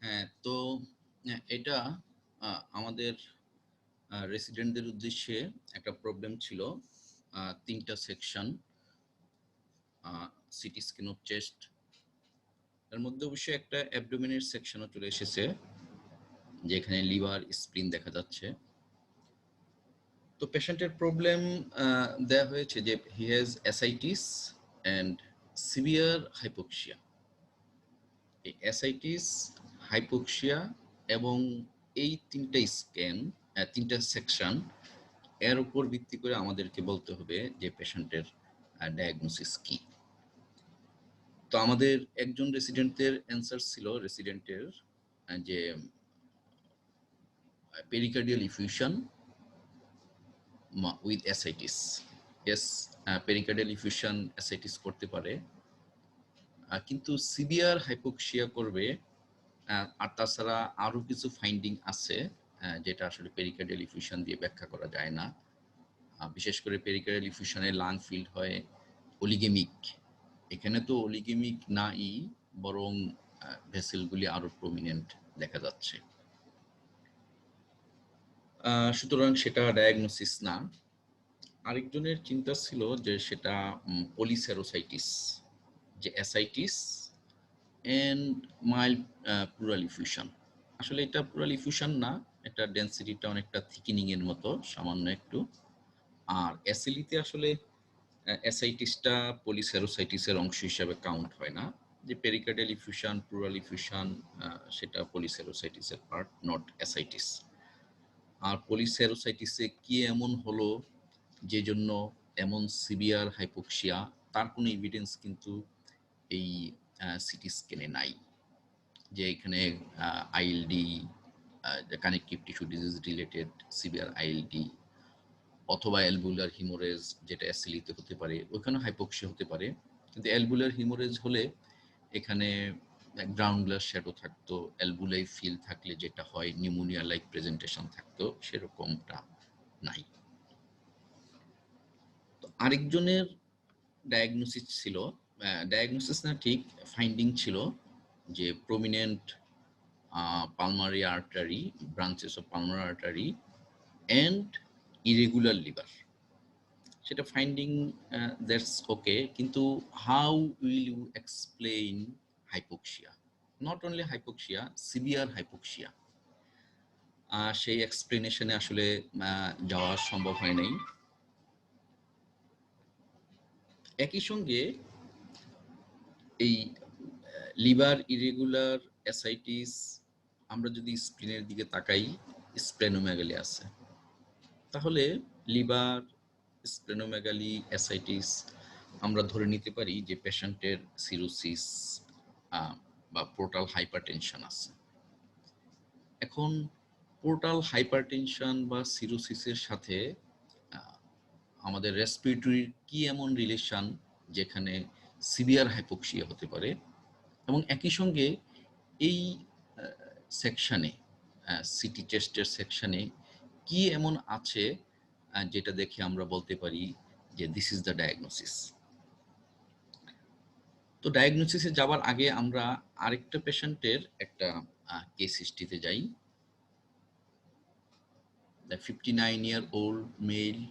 হ্যাঁ, তো এটা আমাদের রেসিডেন্টদের উদ্দেশ্যে একটা প্রবলেম ছিল। ৩টা section, CT scan of chest, এর মধ্যে অবশ্যই একটা অ্যাবডোমেনের সেকশনও চলে এসেছে, যেখানে লিভার স্প্লিন দেখা যাচ্ছে। তো পেশেন্টের প্রবলেম দেওয়া হয়েছে যে he has ascites and severe hypoxia. এই অ্যাসাইটিস, হাইপোক্সিয়া এবং এই ৩টা স্ক্যান, ৩টা সেকশন, এর উপর ভিত্তি করে আমাদেরকে বলতে হবে যে পেশেন্টের ডায়াগনোসিস কি। তো আমাদের একজন রেসিডেন্টের অ্যান্সার ছিল রেসিডেন্টের যে pericardial effusion with ascites. Yes, pericardial effusion ascites করতে পারে, কিন্তু সিভিয়ার হাইপোক্সিয়া করবে। আর তাছাড়া আরও কিছু ফাইন্ডিং আছে যেটা আসলে পেরিকার্ডিয়াল ইফিউশন দিয়ে ব্যাখ্যা করা যায় না। বিশেষ করে পেরিকার্ডিয়াল ইফিউশনে লাং ফিল্ড হয় অলিগেমিক। এখানে তো অলিগেমিক নাই, বরং ভেসেলগুলি আরো প্রমিনেন্ট দেখা যাচ্ছে। সুতরাং সেটা ডায়াগনোসিস না। আরেকজনের চিন্তা ছিল যে সেটা পলিসেরোসাইটিস, যে ascites and mild pleural effusion. আসলে এটা প্লুরাল ইফিউশন না, এটা ডেন্সিটিটা অনেকটা থিকেনিং এর মতো, সামান্য একটু। আর অ্যাসিলিতে আসলে অ্যাসাইটিসটা পলিসেরোসাইটিসের অংশ হিসাবে কাউন্ট হয় না। যে পেরিকার্ডিয়াল ইফিউশন, প্লুরাল ইফিউশন, সেটা পলিসেরোসাইটিসের পার্ট, নট অ্যাসাইটিস। আর পলিসেরোসাইটিসে কি এমন হলো যে জন্য এমন সিভিয়ার হাইপোক্সিয়া, তার কোনো এভিডেন্স কিন্তু এই সিটি স্ক্যানে নাই। যে এখানে ILD, connective tissue disease related severe ILD, অথবা অ্যালবুলার হিমোরেজ, যেটা অ্যাসিলিতে হতে পারে, ওইখানে হাইপোক্সিয়া হতে পারে। কিন্তু অ্যালবুলার হিমোরেজ হলে এখানে গ্রাউন্ড গ্লাস শ্যাডো থাকতো, অ্যালবুলাই ফিল থাকলে যেটা হয় নিউমোনিয়া লাইক প্রেজেন্টেশন থাকতো, সেরকমটা নাই। তো আরেকজনের ডায়াগনোসিস ছিল, ডায়াগনোসিস না ঠিক, ফাইন্ডিং ছিল যে prominent pulmonary artery, branches of pulmonary artery and irregular liver. সেটা ফাইন্ডিং, দ্যাটস ওকে, কিন্তু how will you explain hypoxia, not only hypoxia, severe hypoxia. সেই এক্সপ্লেনেশনে আসলে যাওয়া সম্ভব হয় নাই। একই সঙ্গে এই লিভার ইরেগুলার অ্যাসাইটিস, আমরা যদি স্প্লিনের দিকে তাকাই, স্প্লেনোমেগালি আছে, তাহলে লিভার, স্প্লেনোমেগালি, অ্যাসাইটিস, আমরা ধরে নিতে পারি যে পেশেন্টের সিরোসিস বা পোর্টাল হাইপারটেনশন আছে। এখন পোর্টাল হাইপারটেনশন বা সিরোসিসের সাথে আমাদের রেসপিরেটরির কি এমন রিলেশন যেখানে সিভিয়ার হাইপোক্সিয়া হতে পারে, এবং একই সঙ্গে এই সেকশনে, সিটি চেস্টের সেকশনে কি এমন আছে যেটা দেখে আমরা বলতে পারি যে দিস ইজ দ্য ডায়াগনোসিস। তো ডায়াগনোসিসে যাওয়ার আগে আমরা আরেকটা পেশেন্টের একটা কেস হিস্ট্রিতে যাই। The 59-year-old male,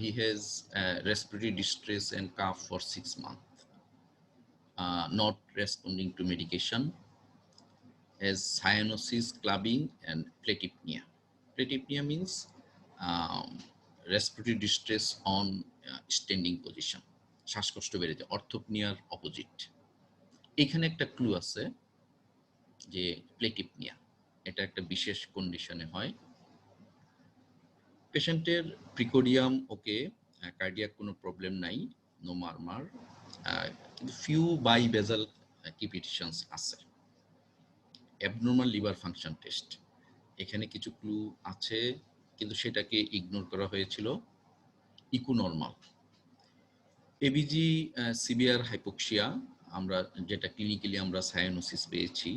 he has respiratory distress and cough for 6 months, not responding to medication, has cyanosis, clubbing, and platypnea. Platypnea means um, respiratory distress on standing position, শ্বাসকষ্ট বেড়ে যায়, অর্থোপনিয়ার অপোজিট। এখানে একটা ক্লু আছে যে প্লেটিপনিয়া, এটা একটা বিশেষ কন্ডিশনে হয়। পেশেন্টের প্রিকোডিয়াম ওকে, কার্ডিয়াক কোনো প্রবলেম নাই, নো মারমার, কিন্তু ফিউ বাইবেজাল ক্রিপিটেশনস আছে। Abnormal liver function test. এখানে কিছু ক্লু আছে কিন্তু সেটাকে ইগনোর করা হয়েছিল। ইকোনর্মাল এবিজি সিভিয়ার হাইপোক্সিয়া, আমরা যেটা ক্লিনিক্যালি আমরা সায়ানোসিস পেয়েছি।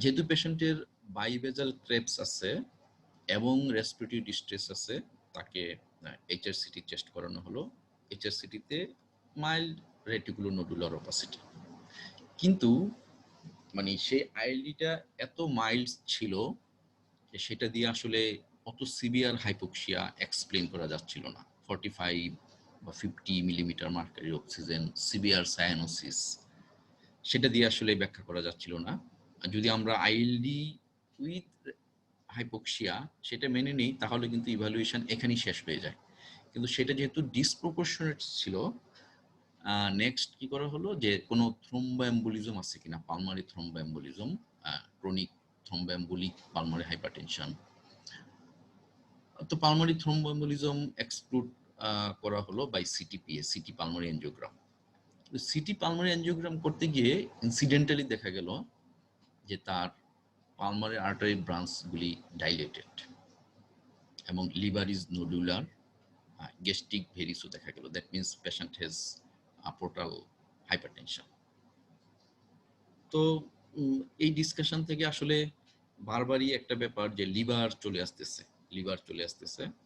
যেহেতু পেশেন্টের বাইভেজাল ক্রেপস আছে এবং রেসপিরেটরি ডিস্ট্রেস আছে, তাকে এইচআরসিটি টেস্ট করানো হলো। এইচআরসিটিতে মাইল্ড রেটিকুলো নোডুলার অপাসিটি, কিন্তু মানে সেই আইএলডিটা এত মাইল্ড ছিল যে সেটা দিয়ে আসলে অত সিভিয়ার হাইপোক্সিয়া এক্সপ্লেন করা যাচ্ছিল না। 45 বা 50 millimetre mercury oxygen, severe cyanosis, সেটা দিয়ে আসলে ব্যাখ্যা করা যাচ্ছিল না। যদি আমরা আইএলডি উইথ হাইপোক্সিয়া সেটা মেনে নিই, তাহলে কিন্তু ইভালুয়েশন এখানেই শেষ হয়ে যায়। কিন্তু সেটা যেহেতু ডিসপ্রপোর্শনেট ছিল, নেক্সট কি করা হলো যে কোনো থ্রোম্বোএম্বোলিজম আছে কিনা, পালমারি থ্রোম্বোএম্বোলিজম, ক্রনিক থ্রোম্বোএম্বোলিক পালমারি হাইপারটেনশন। তো পালমারি থ্রোম্বোএম্বোলিজম এক্সক্লুড করা হলো by CTPA, CT pulmonary angiogram. CT pulmonary angiogram করতে গিয়ে ইনসিডেন্টালি দেখা গেল যে তার পালমারি আর্টারি ব্রাঞ্চগুলি ডাইলেটেড এবং লিভার ইজ নোডুলার, গ্যাস্ট্রিক ভেরিসও দেখা গেল। That means patient has portal hypertension. তো এই ডিসকাশন থেকে আসলে বারবারই একটা ব্যাপার যে লিভার চলে আসতেছে,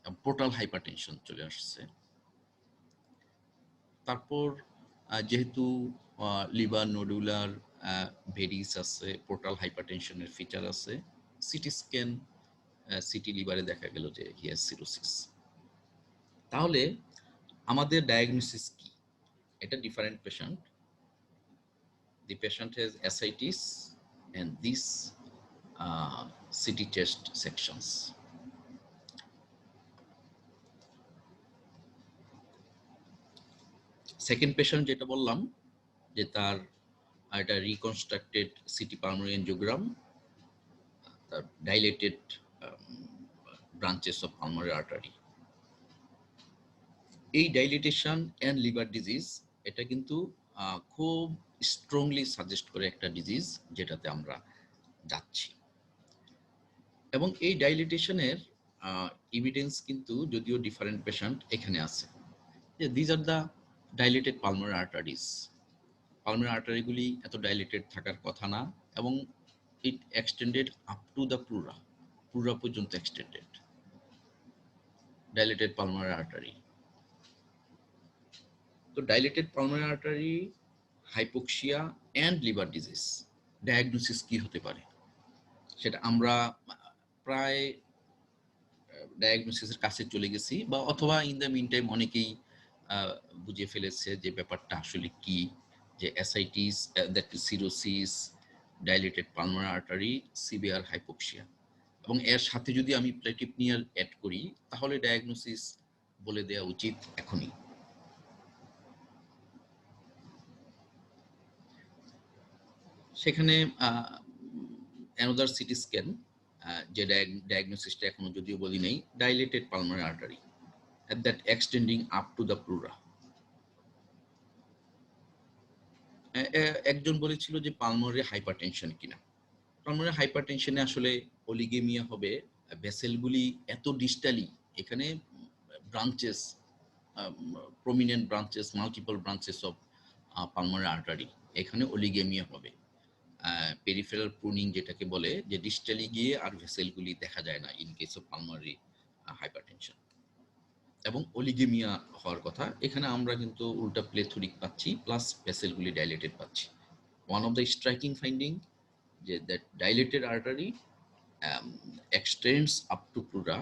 এবং পোর্টাল হাইপারটেনশন চলে আসছে। তারপর যেহেতু লিভার নোডুলার ভেরিস আছে, পোর্টাল হাইপারটেনশনের ফিচার আছে, সিটি স্ক্যান, সিটি লিভারে দেখা গেল যে হি হ্যাজ সিরোসিস। তাহলে আমাদের ডায়াগনোসিস কি? এটা different patient. The patient has ascites and these CT chest sections. Second patient যেটা বললাম যে তার একটা রিকনস্ট্রাক্টেড সিটি পালমারি এনজিওগ্রাম, তার dilated branches of pulmonary artery. এই ডাইলেটেশন অ্যান্ড লিভার ডিজিজ এটা কিন্তু খুব স্ট্রংলি সাজেস্ট করে একটা ডিজিজ যেটাতে আমরা যাচ্ছি। এবং এই ডাইলিটেশনের এভিডেন্স কিন্তু যদিও ডিফারেন্ট পেশেন্ট এখানে আছে, যে these are the dilated pulmonary arteries. Pulmonary আর্টারিগুলি এত ডাইলেটেড থাকার কথা না, এবং it extended up to the pleura, pleura পর্যন্ত এক্সটেন্ডেড ডাইলেটেড পালমারি আর্টারি। তো dilated pulmonary artery, hypoxia and liver disease diagnosis কি হতে পারে, সেটা আমরা প্রায় ডায়াগনোসিসের কাছে চলে গেছি, বা অথবা ইন দ্য মিন টাইম অনেকেই বুঝে ফেলেছে যে ব্যাপারটা আসলে কি, যে ascites, that is cirrhosis, dilated pulmonary artery, severe hypoxia, এবং এর সাথে যদি আমি প্লেটিপনিয়ার অ্যাড করি তাহলে ডায়াগনোসিস বলে দেওয়া উচিত এখনই। সেখানে অ্যানাদার সিটি স্ক্যান, যে ডায়াগনোসিসটা এখনো যদিও বলি নেই, dilated pulmonary artery at that extending up to the pleura. একজন বলেছিল যে পালমারি হাইপারটেনশন কিনা। পালমারি হাইপারটেনশনে আসলে অলিগেমিয়া হবে, ভেসেলগুলি এত ডিস্টালি, এখানে branches, prominent branches, multiple branches of pulmonary artery, এখানে অলিগেমিয়া হবে। পেরিফেরাল প্রুনিং যেটাকে বলে, যে ডিস্টালি গিয়ে আর ভেসেলগুলি দেখা যায় না ইন কেস অফ পালমারি হাইপারটেনশন, এবং অলিগেমিয়া হওয়ার কথা। এখানে আমরা কিন্তু উল্টা প্লেথরিক পাচ্ছি, প্লাস ভেসেলগুলি ডাইলেটেড পাচ্ছি। One of the striking finding যে that dilated artery extends up to pleura,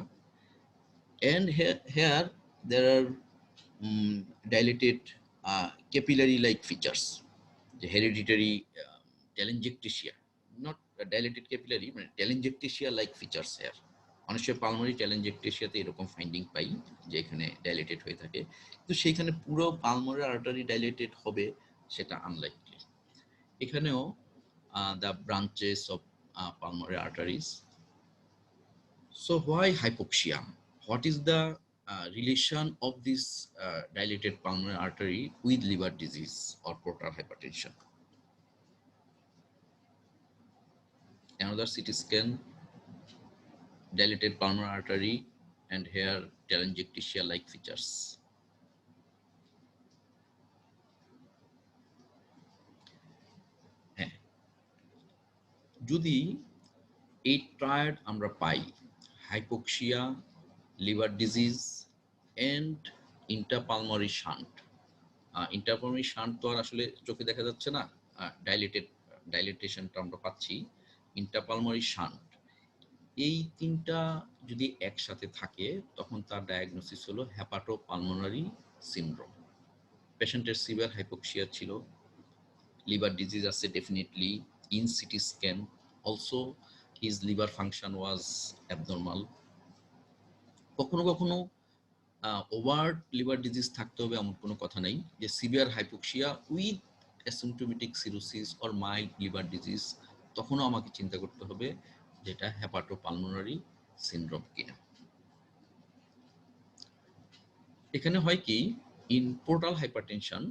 and here there are dilated capillary like features, the hereditary telangiectasia, not dilated capillary, but telangiectasia like features here. অনেক সময় পালমারি টেলেনজেকটেশিয়াতে এরকম finding পাই যে এখানে dilated হয়ে থাকে, কিন্তু সেইখানে পুরো পালমারি আর্টারি ডাইলেটেড হবে সেটা আনলাইকলি। এখানেও the branches of pulmonary arteries. So why hypoxia? What is the relation of this dilated pulmonary artery with liver disease or portal hypertension? another CT scan, dilated pulmonary artery, and here telangiectasia like features. হ্যাঁ, যদি এই triad আমরা পাই, hypoxia, liver disease and interpulmonary shunt. Interpulmonary shunt তো আর আসলে চোখে দেখা যাচ্ছে না, ডাইলেটেশনটা আমরা পাচ্ছি। ইন্টারপালমারি শান্ট, এই তিনটা যদি একসাথে থাকে তখন তার ডায়াগনোসিস হলো হেপাটোপালমোনারি সিনড্রোম। পেশেন্টের সিভিয়ার হাইপোক্সিয়া ছিল, liver disease আছে definitely in CT scan, also his liver function was abnormal. কখনো কখনো ওভার্ট লিভার ডিজিজ থাকতে হবে এমন কোনো কথা নেই, যে severe hypoxia with asymptomatic cirrhosis or mild liver disease, তখনও আমাকে চিন্তা করতে হবে যেটা হেপাটোপালমোনারি সিনড্রোম কিনা। এখানে হয় কি, in portal hypertension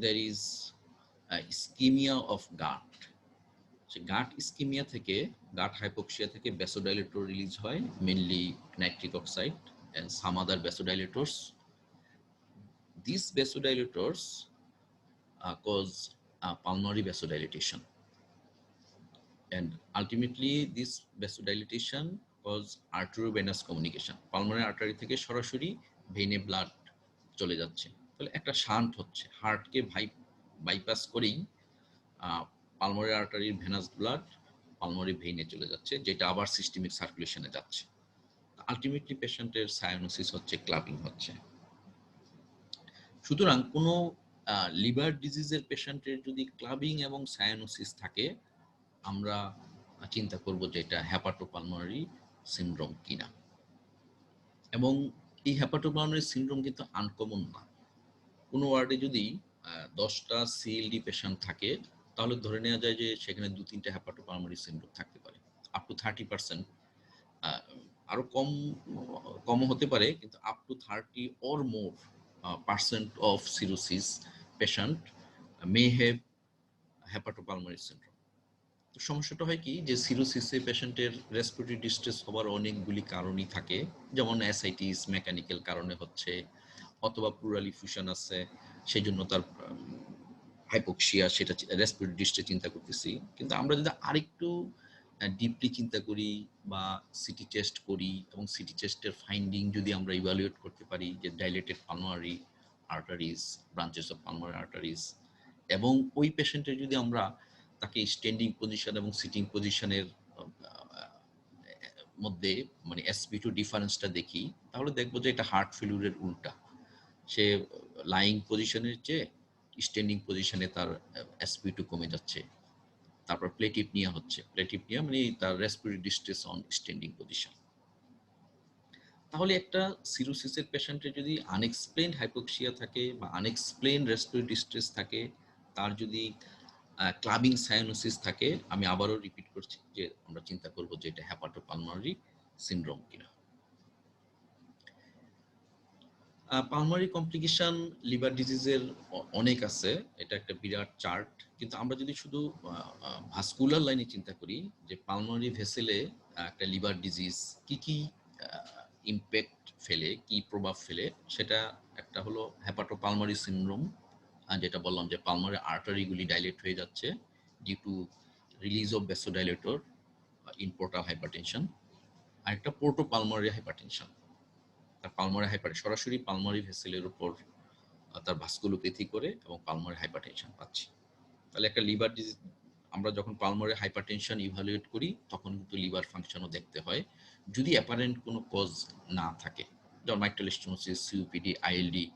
there is ischemia of gut. Say gut ischaemia থেকে, গাট হাইপোক্সিয়া থেকে ভ্যাসোডাইলেটর রিলিজ হয়, mainly nitric oxide and some other vasodilators. These vasodilators cause pulmonary vasodilatation, and ultimately this vasodilatation cause arteriovenous communication. Pulmonary artery থেকে সরাসরি ভেইনে blood চলে যাচ্ছে, তাহলে একটা shunt হচ্ছে, হার্টকে বাইপাস করেই পালমোনারি আর্টারির ভেনাস ব্লাড পালমোনারি ভেইনে চলে যাচ্ছে, যেটা আবার সিস্টেমিক সার্কুলেশনে যাচ্ছে। আলটিমেটলি পেশেন্টের সায়ানোসিস হচ্ছে, ক্লাবিং হচ্ছে। সুতরাং কোনো লিভার ডিজিজের পেশেন্টের যদি ক্লাবিং এবং সায়ানোসিস থাকে, আমরা চিন্তা করব যে এটা হেপাটোপালমোনারি সিনড্রোম কিনা। এবং এই হেপাটোপালমোনারি সিনড্রোম কিন্তু আনকমন না। কোনো ওয়ার্ডে যদি 10টা সিএলডি পেশেন্ট থাকে, তাহলে ধরে নেওয়া যায় যে সেখানে 2-3টা হেপাটোপালমোনারি সিনড্রোম থাকতে পারে, আপ টু 30%। আরো কমও হতে পারে, কিন্তু up to 30 or more percent of cirrhosis patient may have hepatopulmonary syndrome. তো সমস্যাটা হয় কি, যে সিরোসিসে পেশেন্টের রেসপিরেটরি ডিস্ট্রেস হওয়ার অনেকগুলি কারণই থাকে, যেমন অ্যাসাইটিস মেকানিক্যাল কারণে হচ্ছে, অথবা প্লুরাল ইফিউশন আছে, সেই জন্য তার হাইপোক্সিয়া, সেটা রেসপিরেটরি ডিস্ট্রেস চিন্তা করতেছি। কিন্তু আমরা যদি আরেকটু ডিপলি চিন্তা করি বা সিটি টেস্ট করি, এবং সিটি টেস্টের ফাইন্ডিং যদি আমরা ইভালুয়েট করতে পারি, যে dilated pulmonary arteries, branches of pulmonary arteries, এবং ওই পেশেন্টের যদি আমরা তাকে স্ট্যান্ডিং পজিশন এবং সিটিং পজিশনের মধ্যে মানে SpO2 ডিফারেন্সটা দেখি, তাহলে দেখবো যে এটা হার্ট ফেলিউরের উল্টা। সে লাইং পজিশনের চেয়ে স্ট্যান্ডিং পজিশনে তার SpO2 কমে যাচ্ছে। তারপর প্লেটিপনিয়া হচ্ছে, প্লেটিপনিয়া মানে তার respiratory distress on standing position. তাহলে একটা সিরোসিসের পেশেন্টের যদি আনএক্সপ্লেইনড হাইপোক্সিয়া থাকে বা আনএক্সপ্লেইনড রেসপিরেটরি ডিস্ট্রেস থাকে, তার যদি ক্লাবিং সায়ানোসিস থাকে, আমি আবারও রিপিট করছি যে আমরা চিন্তা করব যে এটা হেপাটোপালমোনারি সিনড্রোম কিনা। পালমোনারি কমপ্লিকেশন লিভার ডিজিজের অনেক আছে, এটা একটা বিরাট চার্ট। কিন্তু আমরা যদি শুধু ভাস্কুলার লাইনে চিন্তা করি, যে পালমোনারি ভেসেলে একটা লিভার ডিজিজ কি কি ইম্প্যাক্ট ফেলে, কি প্রভাব ফেলে, সেটা একটা হলো হেপাটোপালমোনারি সিনড্রোম, যেটা বললাম যে পালমোনারি আর্টারিগুলি ডাইলেট হয়ে যাচ্ছে due to release of vasodilator in portal hypertension. আরেকটা পোর্টোপালমোনারি হাইপারটেনশন, তার পালমোনারি হাইপারটেনশন সরাসরি পালমোনারি ভেসেলের উপর তার ভাস্কুলোপ্যাথি করে এবং পালমোনারি হাইপারটেনশন পাচ্ছি। তাহলে একটা লিভার ডিজিজ, আমরা যখন পালমোনারি হাইপারটেনশন ইভালুয়েট করি, তখন কিন্তু লিভার ফাংশনও দেখতে হয়, যদি অ্যাপারেন্ট কোনো কজ না থাকে, যেমন মাইট্রাল স্টেনোসিস, সিওপিডি, আইএলডি,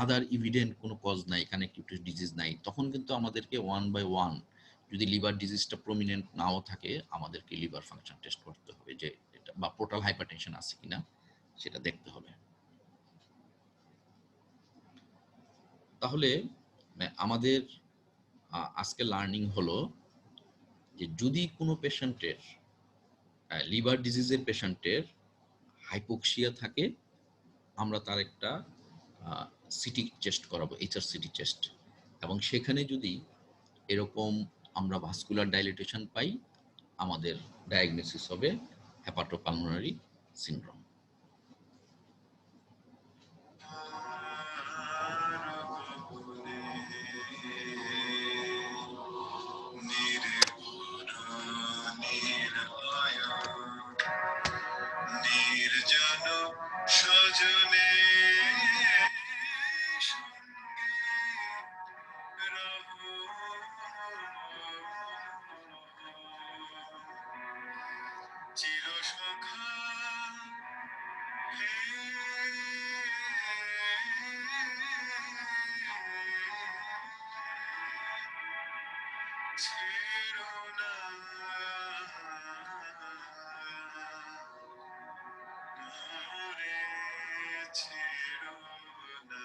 আদার ইভিডেন্ট কোনো কজ নাই, কানেকটিভ ডিজিজ নাই, তখন কিন্তু আমাদেরকে 1 by 1, যদি লিভার ডিজিজটা প্রমিনেন্ট নাও থাকে, আমাদেরকে লিভার ফাংশন টেস্ট করতে হবে, যে এটা বা পোর্টাল হাইপারটেনশন আছে কিনা সেটা দেখতে হবে। তাহলে আমাদের আজকে লার্নিং হলো যে যদি কোনো পেশেন্টের লিভার ডিজিজের পেশেন্টের হাইপোক্সিয়া থাকে, আমরা তার একটা সিটি টেস্ট করাবো, HRCT টেস্ট, এবং সেখানে যদি এরকম আমরা ভাস্কুলার ডাইলেটেশন পাই, আমাদের ডায়াগনোসিস হবে হেপাটোপালমোনারি সিনড্রোম। নির্জন সজনে চির সখা ছেড়ো না মোরে, ছেড়ো না।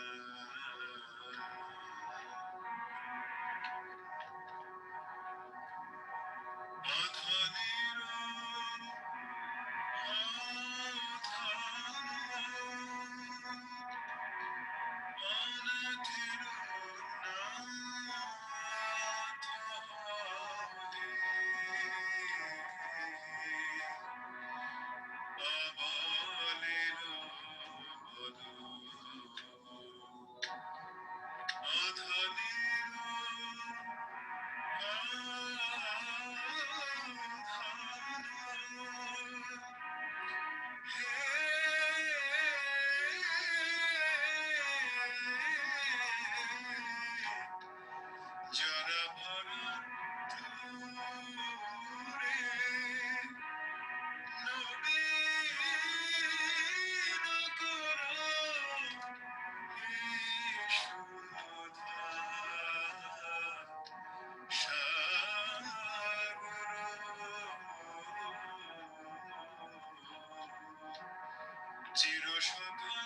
অধনির অনাথের নাথ অবলের বধূ। অধনির জরা ভরা দূরে নবীন করো সুধা চির সখা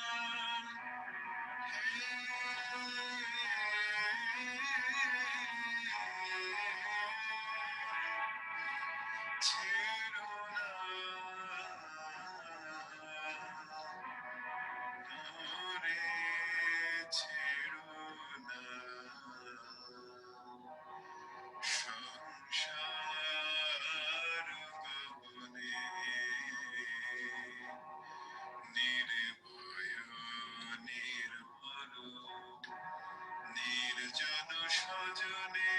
ছেড়ো না মোরে, ছেড়ো না। সংসার গগনে নির্ভয় নির্ভর নির্জন সজনে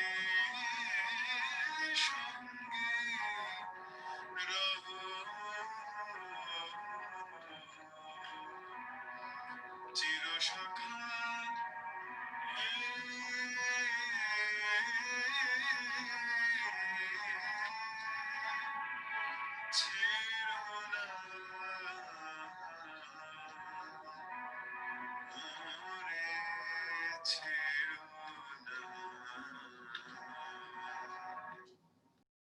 সঙ্গে রব চির সখা